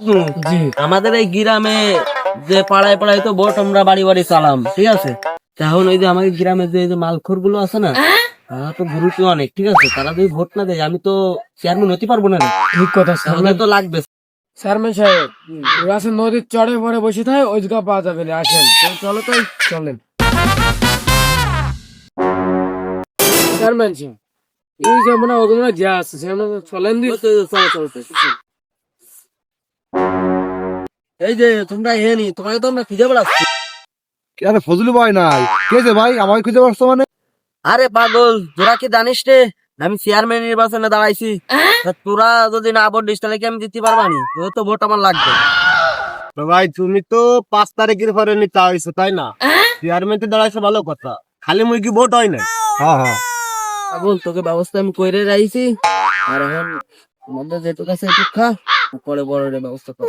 জি। আমাদের এই গ্রামে যে পাড়ায় পাড়ায় তো ভোট আমরা বাড়ি বাড়ি চালাম, ঠিক আছে? এখন ওই যে আমাদের গ্রামে যে মালখোর গুলো আছে না, তারা তো গুরুত্ব অনেক, ঠিক আছে? তারা যদি ভোট না দেয় আমি তো চেয়ারম্যান হতে পারবো না। ঠিক কথা তাহলে তো লাগবে। চেয়ারম্যান সাহেব, ওরা আছে নদীর চড়ে পরে বসে থাকে, ওই জায়গা পাওয়া যাবে না। আসেন তো, চলো তো, চলেন। চেয়ারম্যান সাহেব, ওই যে মানে ওগুলো যা আছে চেয়ারম্যান, চলেন দি। এই যে তোমরা এনি, তোমাকে তো আমরা খুঁজে বেড়াচ্ছি। আরে ফজলু ভাই নাই, কে যে ভাই আমাকে খুঁজে পাচ্ছ মানে? আরে পাগল, তোরা কি জানিস রে আমি চেয়ারম্যান নির্বাচনে দাঁড়াইছি? তা তোরা যদি না ভোট দিস তাহলে কি আমি জিততে পারবা নি? তোর তো ভোট আমার লাগবে। তো ভাই তুমি তো 5 তারিখের পরে নিতে হয়েছো তাই না? চেয়ারম্যান দাঁড়াইছে ভালো কথা, খালি মুই কি ভোট হয় না? হ্যাঁ হ্যাঁ, পাগল, তোকে ব্যবস্থা আমি কইরে রাইছি। আর এখন আমাদের যেটুকু আছে একটু খা, পরে বড় ব্যবস্থা কর।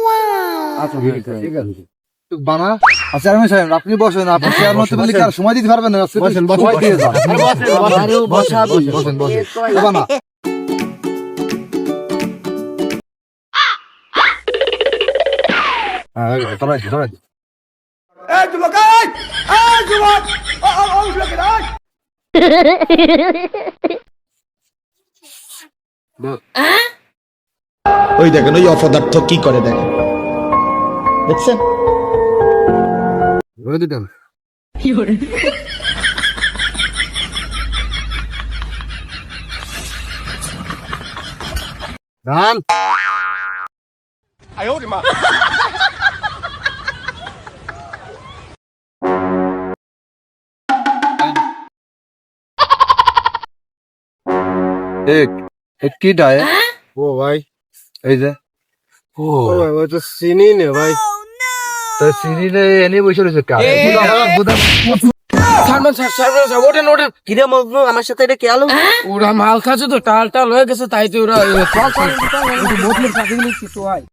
আচ্ছা ঠিক আছে। তুই বানা। আচ্ছা চেয়ারম্যান সাহেব আপনি বসেন, আপনি চেয়ারম্যান হতে বলে কি আর সময় দিতে পারবেন না? বসেন, সময় দিয়ে যান। আরেও বসাবি। বসেন বসেন, বানা। হ্যাঁ দাঁড়াই দাঁড়াই। ওই দেখেন ওই অপদার্থ কি করে দেখেন, দেখছেন? বলে দিতেন। ধান এক এক কি ডায়? ও ভাই, এই যে ও ও ভাই ও তো চিনি নে ভাই। তো সিরিলে এনে বসে রয়েছে কার? চেয়ারম্যান সাহেব, চেয়ারম্যান সাহেব, ওঠেন ওঠেন। কিরে মজনু, আমার সাথে এটা কে আলো? ওরা মাল খাচ্ছে তো, টাল টাল হয়ে গেছে, তাই তো ওরা চল চল, বোতলের চাকরি নিচ্ছি তো।